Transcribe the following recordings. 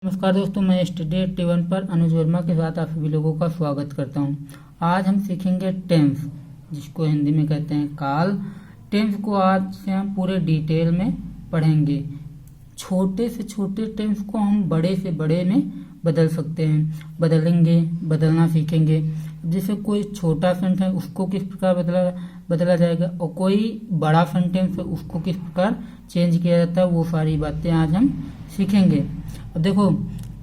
नमस्कार दोस्तों, मैं स्टडी 81 पर अनुज वर्मा के साथ आप सभी लोगों का स्वागत करता हूं। आज हम सीखेंगे टेंस, जिसको हिंदी में कहते हैं काल। टेंस को आज से हम पूरे डिटेल में पढ़ेंगे। छोटे से छोटे टेंस को हम बड़े से बड़े में बदल सकते हैं, बदलना सीखेंगे। जैसे कोई छोटा सेंटेंस है उसको किस प्रकार बदला जाएगा और कोई बड़ा सेंटेंस है उसको किस प्रकार चेंज किया जाता है, वो सारी बातें आज हम सीखेंगे। अब देखो,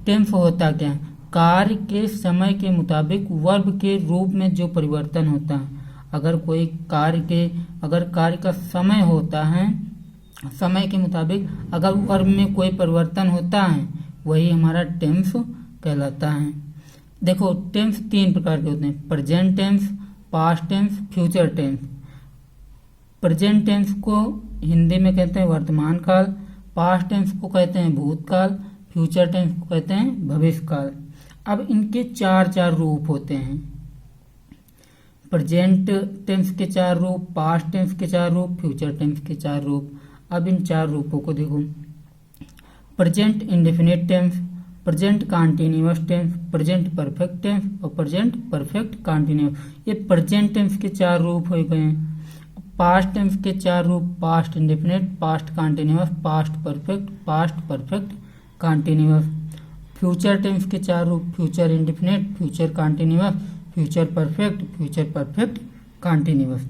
टेंस होता क्या है? कार्य के समय के मुताबिक वर्ब के रूप में जो परिवर्तन होता है। अगर कार्य का समय होता है, समय के मुताबिक अगर वर्ब में कोई परिवर्तन होता है, वही हमारा टेंस कहलाता है। देखो, टेंस तीन प्रकार के होते हैं: present tense, past tense, future tense. Present tense को हिंदी में कहते हैं वर्तमान काल, पास्ट टेंस को कहते हैं भूतकाल, फ्यूचर टेंस को कहते हैं भविष्यकाल। अब इनके चार रूप होते हैं। प्रेजेंट टेंस के 4 रूप, पास्ट टेंस के 4 रूप, फ्यूचर टेंस के 4 रूप। अब इन 4 रूपों को देखो: present indefinite tense, present continuous tense, present perfect tense और प्रेजेंट परफेक्ट कंटीन्यूअस। ये प्रेजेंट टेंस के 4 रूप हो गए हैं। पास्ट टेंस के 4 रूप: past indefinite, past continuous, past perfect continuous. Future tense के 4 रूप: future indefinite, future continuous, future perfect continuous.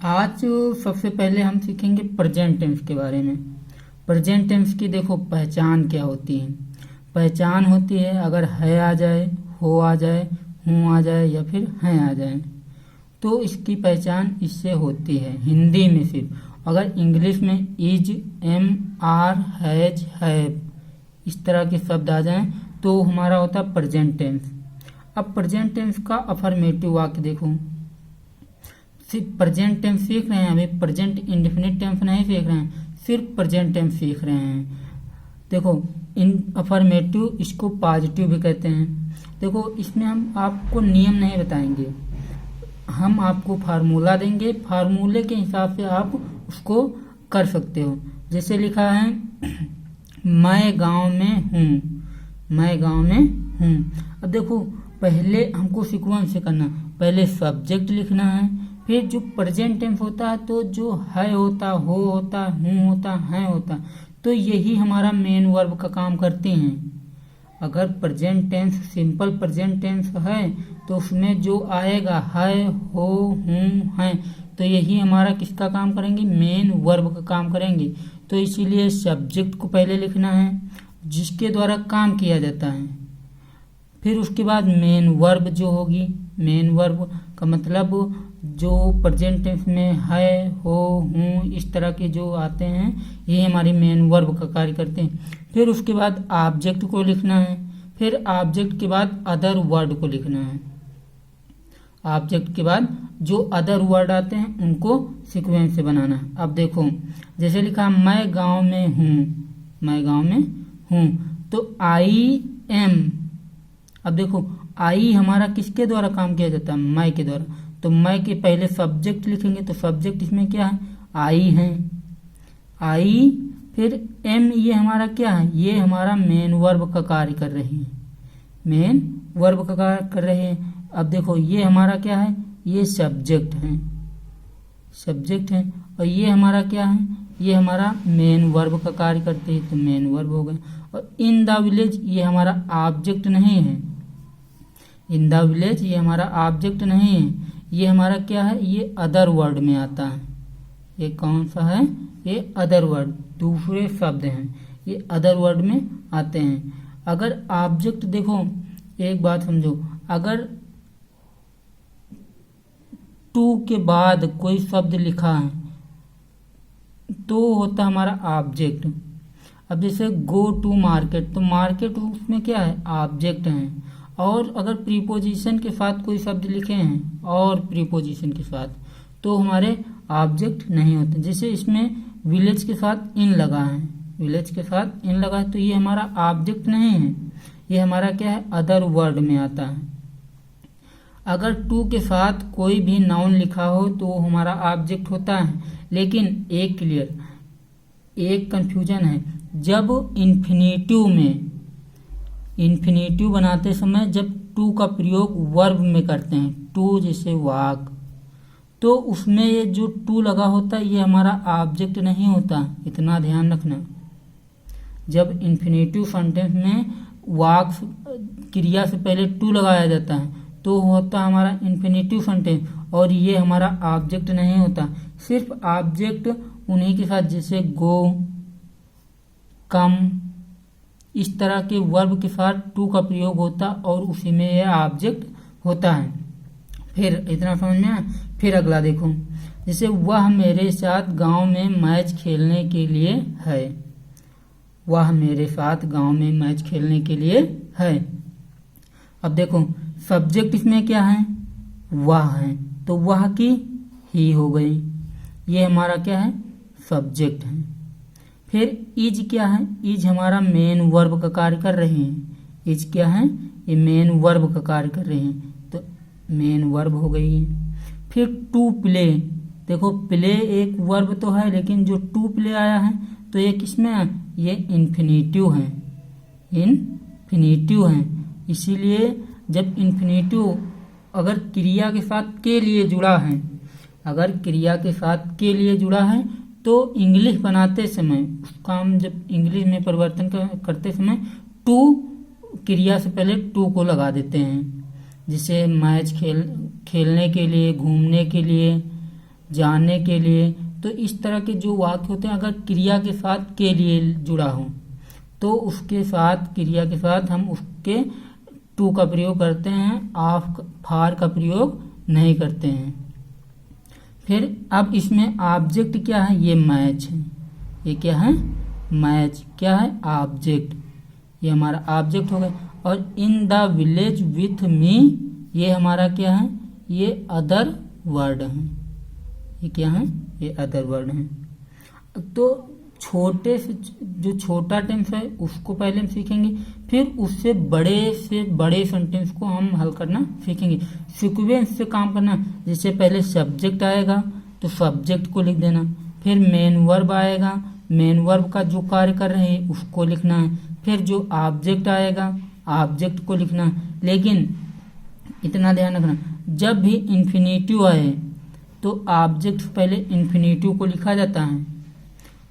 आज सबसे पहले हम सीखेंगे प्रेजेंट टेंस के बारे में। प्रेजेंट टेंस की देखो पहचान क्या होती है। पहचान होती है अगर है आ जाए, हो आ जाए, हूँ आ जाए या फिर हैं आ जाए, तो इसकी पहचान इससे होती है। हिंदी में सिर्फ अगर इंग्लिश में is, am, are, has, have इस तरह के शब्द आ जाएं तो हमारा होता है प्रेजेंट टेंस। अब प्रेजेंट टेंस का अफर्मेटिव वाक्य देखो। सिर्फ प्रेजेंट टेंस सीख रहे हैं, अभी प्रेजेंट इंडेफिनिट टेंस नहीं सीख रहे हैं, सिर्फ प्रेजेंट टेंस सीख रहे हैं। देखो, इन अफर्मेटिव, इसको पॉजिटिव भी कहते हैं। देखो, इसमें हम आपको नियम नहीं बताएंगे, हम आपको फार्मूला देंगे, फार्मूले के हिसाब से आप उसको कर सकते हो। जैसे लिखा है मैं गांव में हूँ, मैं गांव में हूँ। अब देखो, पहले हमको सीक्वेंस से करना, पहले सब्जेक्ट लिखना है, फिर जो प्रेजेंट टेंस होता है तो जो है होता, हो होता, हूँ होता, है होता, तो यही हमारा मेन वर्ब का काम करते हैं। अगर present tense simple present tense है तो उसमें जो आएगा है, हो, हूँ, हैं, तो यही हमारा किसका काम करेंगे? मेन वर्ब का काम करेंगे। तो इसीलिए सब्जेक्ट को पहले लिखना है जिसके द्वारा काम किया जाता है, फिर उसके बाद मेन वर्ब जो होगी। मेन वर्ब का मतलब जो प्रेजेंट टेंस में है, हो, हूँ इस तरह के जो आते हैं, ये हमारी मेन वर्ब का कार्य करते हैं। फिर उसके बाद ऑब्जेक्ट को लिखना है, फिर ऑब्जेक्ट के बाद अदर वर्ड को लिखना है। ऑब्जेक्ट के बाद जो अदर वर्ड आते हैं उनको सीक्वेंस से बनाना है। अब देखो, जैसे लिखा मैं गांव में हूँ, मैं गांव में हूँ, तो आई एम। अब देखो, आई हमारा किसके द्वारा काम किया जाता है? मैं के द्वारा। तो मैं के पहले सब्जेक्ट लिखेंगे तो सब्जेक्ट इसमें क्या है? आई है, आई। फिर एम, ये हमारा क्या है? ये हमारा मेन वर्ब का कार्य कर रही है, मेन वर्ब का कार्य कर रहे हैं। अब देखो, ये हमारा क्या है? ये सब्जेक्ट है, सब्जेक्ट है। और ये हमारा क्या है? ये हमारा मेन वर्ब का कार्य करते हैं, तो मेन वर्ब हो गए। और इन द विलेज, ये हमारा ऑब्जेक्ट नहीं है। इन द विलेज ये हमारा ऑब्जेक्ट नहीं है, ये हमारा क्या है? ये अदर वर्ड में आता है। ये कौन सा है? ये अदर वर्ड, दूसरे शब्द हैं, ये अदर वर्ड में आते हैं। अगर ऑब्जेक्ट देखो, एक बात समझो, अगर टू के बाद कोई शब्द लिखा है तो होता हमारा ऑब्जेक्ट। अब जैसे गो टू मार्केट, तो मार्केट उसमें क्या है? ऑब्जेक्ट है। और अगर प्रीपोजिशन के साथ कोई शब्द लिखे हैं और प्रीपोजिशन के साथ, तो हमारे ऑब्जेक्ट नहीं होते। जैसे इसमें विलेज के साथ इन लगा है, विलेज के साथ इन लगा है, तो ये हमारा ऑब्जेक्ट नहीं है, ये हमारा क्या है? अदर वर्ड में आता है। अगर टू के साथ कोई भी नाउन लिखा हो तो वो हमारा ऑब्जेक्ट होता है। लेकिन एक कंफ्यूजन है, जब इन्फिनेटिव में इन्फिनेटिव बनाते समय जब टू का प्रयोग वर्ब में करते हैं, टू जैसे वाक, तो उसमें ये जो टू लगा होता है ये हमारा ऑब्जेक्ट नहीं होता, इतना ध्यान रखना। जब इन्फिनेटिव सेंटेंस में वाक क्रिया से पहले टू लगाया जाता है तो होता हमारा इन्फिनेटिव सेंटेंस, और ये हमारा ऑब्जेक्ट नहीं होता। सिर्फ ऑब्जेक्ट उन्हीं के साथ जैसे गो, कम, इस तरह के वर्ब के साथ टू का प्रयोग होता और उसी में यह ऑब्जेक्ट होता है। फिर इतना समझ में आया। फिर अगला देखो, जैसे वह मेरे साथ गांव में मैच खेलने के लिए है। वह मेरे साथ गांव में मैच खेलने के लिए है। अब देखो सब्जेक्ट इसमें क्या है, वह है, तो वह की ही हो गई, ये हमारा क्या है, सब्जेक्ट है। फिर इज क्या है, इज हमारा मेन वर्ब का कार्य कर रहे हैं। इज क्या है, ये मेन वर्ब का कार्य कर रहे हैं, तो मेन वर्ब हो गई है। फिर टू प्ले, देखो प्ले एक वर्ब तो है लेकिन जो टू प्ले आया है तो ये किसमें है, ये इन्फिनेटिव है, इन्फिनेटिव है। इसीलिए जब इन्फिनेटिव अगर क्रिया के साथ के लिए जुड़ा है, अगर क्रिया के साथ के लिए जुड़ा है तो इंग्लिश बनाते समय उसका हम जब इंग्लिश में परिवर्तन करते समय टू क्रिया से पहले टू को लगा देते हैं। जैसे मैच खेलने के लिए, घूमने के लिए, जाने के लिए, तो इस तरह के जो वाक्य होते हैं अगर क्रिया के साथ के लिए जुड़ा हो तो उसके साथ, क्रिया के साथ हम उसके टू का प्रयोग करते हैं, ऑफ फार का प्रयोग नहीं करते हैं। फिर अब इसमें ऑब्जेक्ट क्या है, ये मैच है, ये क्या है, मैच क्या है, ऑब्जेक्ट, ये हमारा ऑब्जेक्ट हो गया। और in the village with me, ये हमारा क्या है, ये अदर वर्ड है, ये क्या है, ये अदर वर्ड है। तो छोटे से जो छोटा टेंस है उसको पहले हम सीखेंगे, फिर उससे बड़े सेंटेंस को हम हल करना सीखेंगे। सीक्वेंस से काम करना, जैसे पहले सब्जेक्ट आएगा तो सब्जेक्ट को लिख देना, फिर मेन वर्ब आएगा, मेन वर्ब का जो कार्य कर रहे हैं उसको लिखना है, फिर जो ऑब्जेक्ट आएगा ऑब्जेक्ट को लिखना है। लेकिन इतना ध्यान रखना, जब भी इन्फिनेटिव आए तो ऑब्जेक्ट पहले इन्फिनेटिव को लिखा जाता है,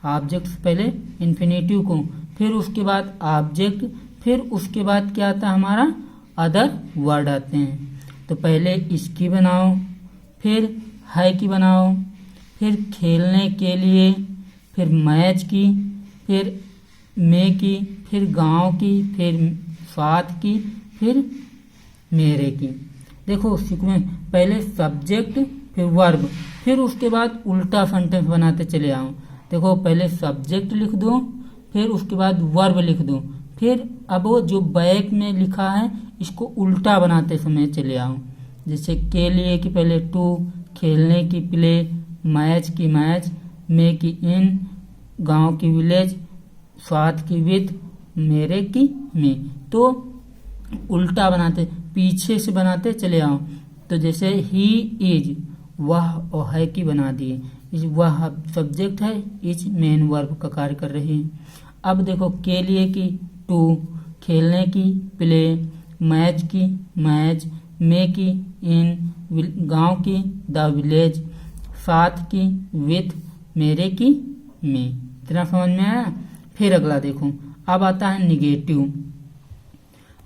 ऑब्जेक्ट पहले इन्फिनेटिव को, फिर उसके बाद ऑब्जेक्ट, फिर उसके बाद क्या आता है हमारा, अदर वर्ड आते हैं। तो पहले इसकी बनाओ, फिर है की बनाओ, फिर खेलने के लिए, फिर मैच की, फिर में की, फिर गांव की, फिर साथ की, फिर मेरे की। देखो सीक्वेंस, पहले सब्जेक्ट फिर वर्ब, फिर उसके बाद उल्टा सेंटेंस बनाते चले आओ। देखो पहले सब्जेक्ट लिख दो, फिर उसके बाद वर्ब लिख दो, फिर अब वो जो बैक में लिखा है इसको उल्टा बनाते समय चले आओ। जैसे के लिए की पहले टू, खेलने की प्ले, मैच की मैच, में की इन, गांव की विलेज, साथ की विथ, मेरे की में, तो उल्टा बनाते पीछे से बनाते चले आओ। तो जैसे ही इज, वह और है की बना दिए, वह सब्जेक्ट है, इज मेन वर्ब का कार्य कर रही है। अब देखो के लिए की टू, खेलने की प्ले, मैच की मैच, में की इन, गांव की द विलेज, साथ की विथ, मेरे की में। इतना समझ में आया। फिर अगला देखो, अब आता है निगेटिव।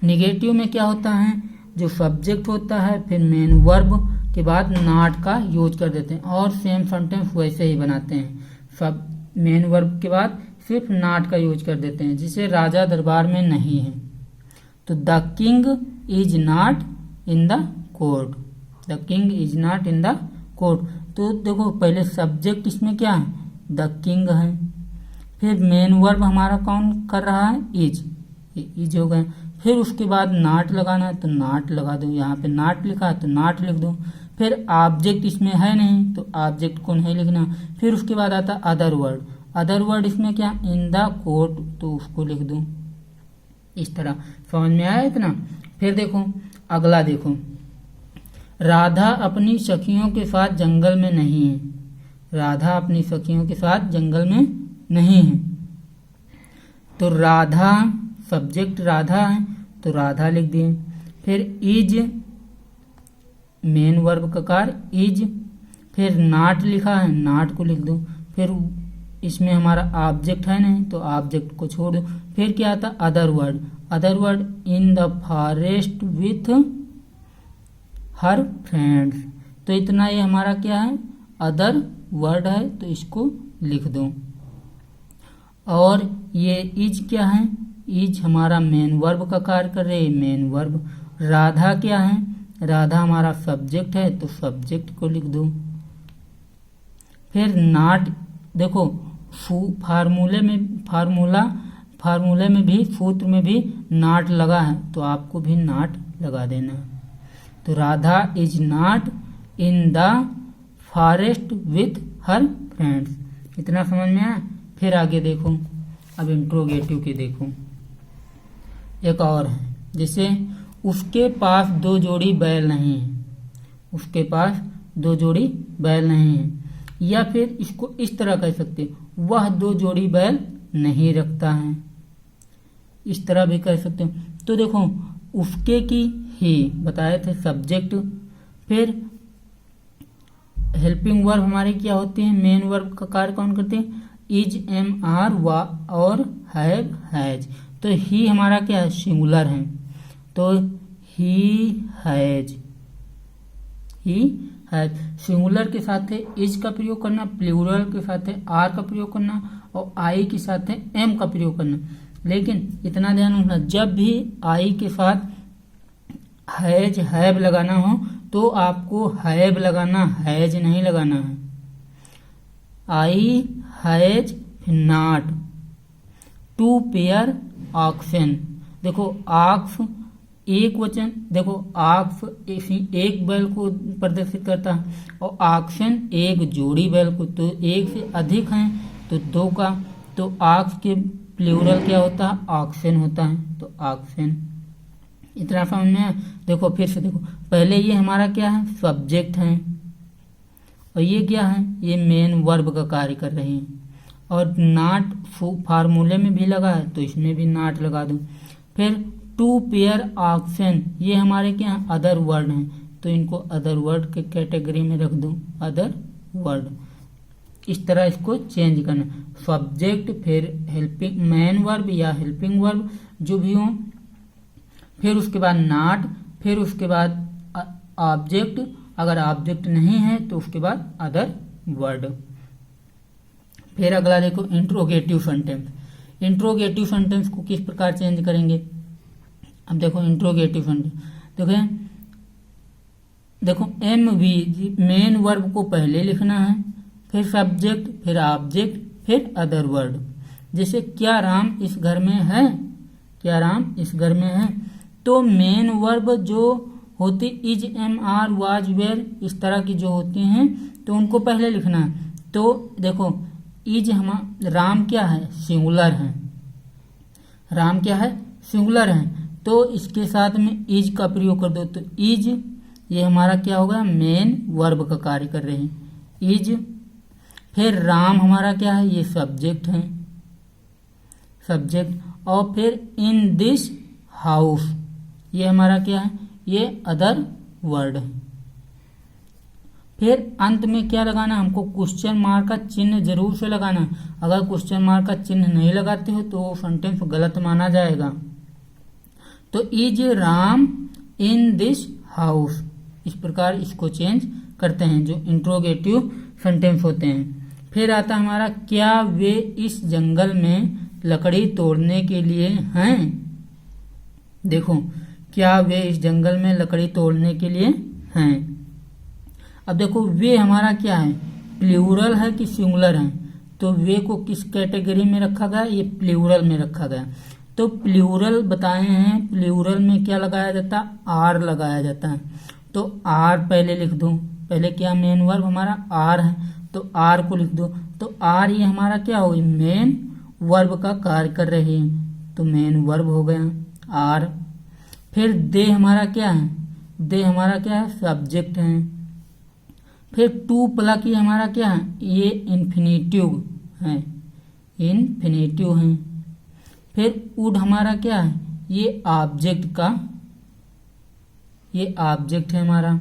निगेटिव में क्या होता है, जो सब्जेक्ट होता है फिर मेन वर्ब के बाद नॉट का यूज कर देते हैं और सेम सेंटेंस वैसे ही बनाते हैं, सब मेन वर्ब के बाद सिर्फ नॉट का यूज कर देते हैं। जैसे राजा दरबार में नहीं है तो the king is not in the court, the king is not in the court. तो देखो पहले सब्जेक्ट इसमें क्या है, द किंग है, फिर मेन वर्ब हमारा कौन कर रहा है, इज हो गए, फिर उसके बाद नॉट लगाना है तो नॉट लगा दो, यहाँ पे नॉट लिखा है तो नॉट लिख दो, फिर ऑब्जेक्ट इसमें है नहीं तो ऑब्जेक्ट को नहीं लिखना, फिर उसके बाद आता अदर वर्ड, अदर वर्ड इसमें क्या, इन द कोर्ट, तो उसको लिख दो। इस तरह समझ में आया इतना। फिर देखो अगला देखो, राधा अपनी सखियों के साथ जंगल में नहीं है, राधा अपनी सखियों के साथ जंगल में नहीं है। तो राधा सब्जेक्ट राधा है, तो राधा लिख दिए। फिर इज मेन वर्ब का कार्य इज, फिर नॉट लिखा है, नॉट को लिख दो। फिर इसमें हमारा ऑब्जेक्ट है नहीं तो ऑब्जेक्ट को छोड़ दो। फिर क्या आता other word, other word in the forest with her friends. तो इतना ये हमारा क्या है अदर वर्ड है, तो इसको लिख दो। और ये इज क्या है, इज हमारा मेन वर्ब का कार्य कर रहे हैं, मेन वर्ब। राधा क्या है, राधा हमारा सब्जेक्ट है तो सब्जेक्ट को लिख दो। फिर नॉट, देखो फार्मूले में भी सूत्र में भी नॉट लगा है तो आपको भी नॉट लगा देना है। तो Radha is not in the forest with her friends. इतना समझ में आया। फिर आगे देखो, अब इंट्रोगेटिव के देखो, एक और है, जैसे उसके पास 2 जोड़ी बैल नहीं है, उसके पास 2 जोड़ी बैल नहीं है। या फिर इसको इस तरह कह सकते, वह 2 जोड़ी बैल नहीं रखता है, इस तरह भी कह सकते हो। तो देखो उसके की ही बताए थे सब्जेक्ट, फिर हेल्पिंग वर्ब हमारे क्या होते हैं, मेन वर्ब का कार्य कौन करते हैं, इज, एम, आर, वा और हैव, हैज। तो ही हमारा क्या है सिंगुलर है, तो he has, he has. Singular के साथ है इज का प्रयोग करना, प्लूरल के साथ है आर का प्रयोग करना और आई के साथ है एम का प्रयोग करना। लेकिन इतना ध्यान रखना, जब भी आई के साथ हैज, हैव लगाना हो तो आपको हैव लगाना, हैज नहीं लगाना है। I has not to pair oxen. देखो ऑक्स एक वचन, देखो ऑक्स एक बैल को प्रदर्शित करता है और ऑक्सन एक जोड़ी बैल को, तो एक से अधिक हैं तो 2 का, तो ऑक्स के प्लूरल क्या होता है ऑक्सन होता है, तो ऑक्सन। इतना समझ में आया। देखो फिर से देखो, पहले ये हमारा क्या है सब्जेक्ट है और ये क्या है ये मेन वर्ब का कार्य कर रहे हैं। और नॉट फार्मूले में भी लगा है तो इसमें भी नॉट लगा दो। फिर टू पेयर ऑक्सन, ये हमारे क्या है अदर वर्ड हैं, तो इनको अदर वर्ड के कैटेगरी में रख दो, अदर वर्ड। इस तरह इसको चेंज करना, सब्जेक्ट फिर हेल्पिंग मेन वर्ब या हेल्पिंग वर्ब जो भी हो, फिर उसके बाद नॉट, फिर उसके बाद ऑब्जेक्ट, अगर ऑब्जेक्ट नहीं है तो उसके बाद अदर वर्ड। फिर अगला देखो इंट्रोगेटिव सेंटेंस। इंट्रोगेटिव सेंटेंस को किस प्रकार चेंज करेंगे, अब देखो इंट्रोगेटिव सेंटेंस देखो एम वी मेन वर्ब को पहले लिखना है, फिर सब्जेक्ट, फिर ऑब्जेक्ट, फिर अदर वर्ड। जैसे क्या राम इस घर में है, क्या राम इस घर में है, तो मेन वर्ब जो होती is, am, are, was, were, इस तरह की जो होती हैं तो उनको पहले लिखना है। तो देखो इज राम क्या है सिंगुलर है, राम क्या है सिंगुलर है, तो इसके साथ में इज का प्रयोग कर दो, तो इज ये हमारा क्या होगा मेन वर्ब का कार्य कर रहे हैं इज। फिर राम हमारा क्या है ये सब्जेक्ट है, सब्जेक्ट। और फिर इन दिस हाउस ये हमारा क्या है ये अदर वर्ड है। फिर अंत में क्या लगाना, हमको क्वेश्चन मार्क का चिन्ह जरूर से लगाना। अगर क्वेश्चन मार्क का चिन्ह नहीं लगाते हो तो सेंटेंस गलत माना जाएगा। तो is Ram in this house, इस प्रकार इसको चेंज करते हैं जो इंट्रोगेटिव सेंटेंस होते हैं। फिर आता हमारा क्या वे इस जंगल में लकड़ी तोड़ने के लिए हैं। देखो क्या वे इस जंगल में लकड़ी तोड़ने के लिए हैं। अब देखो वे हमारा क्या है प्लूरल है कि सिंगुलर है, तो वे को किस कैटेगरी में रखा गया, ये प्लूरल में रखा गया। तो प्लूरल बताए हैं, प्लूरल में क्या लगाया जाता है आर लगाया जाता है, तो आर पहले लिख दो। पहले क्या मेन वर्ब हमारा आर है तो आर को लिख दो, तो आर ये हमारा क्या हो मेन वर्ब का कार्य कर रहे हैं, तो मेन वर्ब हो गया आर। फिर दे हमारा क्या है, दे हमारा क्या है सब्जेक्ट है। फिर टू प्लस ये हमारा क्या है ये इन्फिनेटिव है, इन्फिनेटिव है। फिर वुड हमारा क्या है ये ऑब्जेक्ट है हमारा।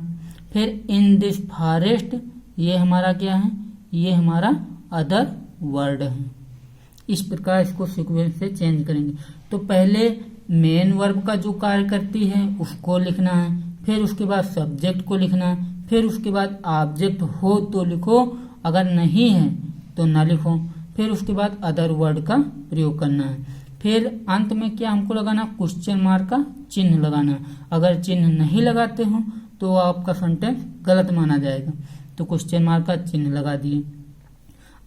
फिर इन दिस फॉरेस्ट, ये हमारा क्या है, ये हमारा अदर वर्ड है। इस प्रकार इसको सीक्वेंस से चेंज करेंगे। तो पहले मेन वर्ब का जो कार्य करती है उसको लिखना है, फिर उसके बाद सब्जेक्ट को लिखना है, फिर उसके बाद ऑब्जेक्ट हो तो लिखो, अगर नहीं है तो ना लिखो, फिर उसके बाद अदर वर्ड का प्रयोग करना है। फिर अंत में क्या हमको लगाना, क्वेश्चन मार्क का चिन्ह लगाना है। अगर चिन्ह नहीं लगाते हो तो आपका सेंटेंस गलत माना जाएगा। तो क्वेश्चन मार्क का चिन्ह लगा दिए।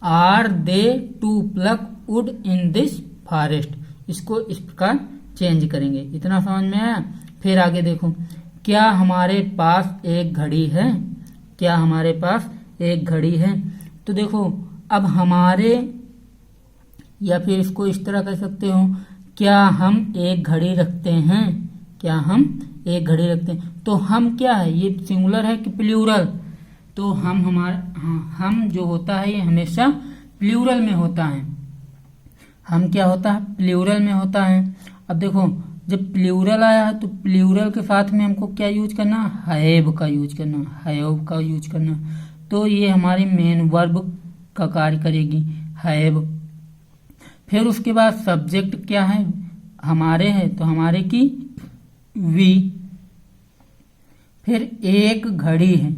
Are they to pluck wood in this forest, इसको इस प्रकार चेंज करेंगे। इतना समझ में आया। फिर आगे देखो, क्या हमारे पास एक घड़ी है, क्या हमारे पास एक घड़ी है। तो देखो अब हमारे, या फिर इसको इस तरह कह सकते हो, क्या हम एक घड़ी रखते हैं, क्या हम एक घड़ी रखते हैं। तो हम क्या है, ये सिंगुलर है कि प्लूरल। तो हम जो होता है ये हमेशा प्लूरल में होता है। हम क्या होता है, प्लूरल में होता है। अब देखो जब प्लूरल आया है तो प्लूरल के साथ में हमको क्या यूज करना, हैव का यूज करना, हैव का यूज करना। तो ये हमारी मेन वर्ब का कार्य करेगी, हैव। फिर उसके बाद सब्जेक्ट क्या है, हमारे है तो हमारे की वी। फिर एक घड़ी है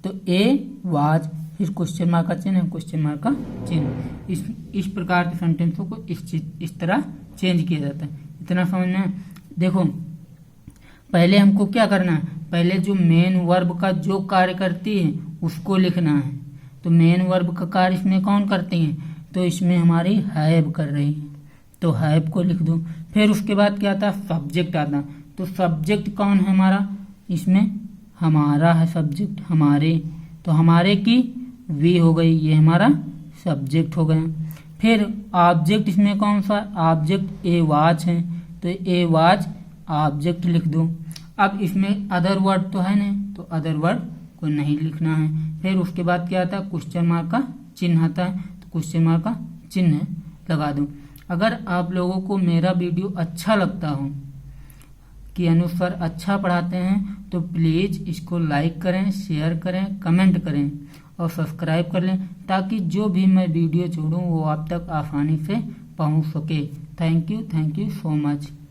तो ए वाज, फिर क्वेश्चन मार्क का चिन्ह है, क्वेश्चन मार्क का चिन्ह। इस प्रकार के सेंटेंसों को इस तरह चेंज किया जाता है। इतना समझना है। देखो पहले हमको क्या करना है, पहले जो मेन वर्ब का जो कार्य करती है उसको लिखना है। तो मेन वर्ब का कार्य इसमें कौन करती है, तो इसमें हमारी हैव कर रही है, तो हैव को लिख दो। फिर उसके बाद क्या आता है, सब्जेक्ट आता। तो सब्जेक्ट कौन है हमारा, इसमें हमारा है सब्जेक्ट, हमारे। तो हमारे की वी हो गई, ये हमारा सब्जेक्ट हो गया। फिर ऑब्जेक्ट इसमें कौन सा, ऑब्जेक्ट ए वाच है, तो ए वाच ऑब्जेक्ट लिख दो। अब इसमें अदर वर्ड तो है नहीं, तो अदर वर्ड को नहीं लिखना है। फिर उसके बाद क्या आता है, क्वेश्चन मार्क का चिन्ह आता है, तो क्वेश्चन मार्क का चिन्ह लगा दो। अगर आप लोगों को मेरा वीडियो अच्छा लगता हो कि अनुज सर अच्छा पढ़ाते हैं तो प्लीज़ इसको लाइक करें, शेयर करें, कमेंट करें और सब्सक्राइब कर लें, ताकि जो भी मैं वीडियो छोड़ूं वो आप तक आसानी से पहुंच सके। Thank you so much.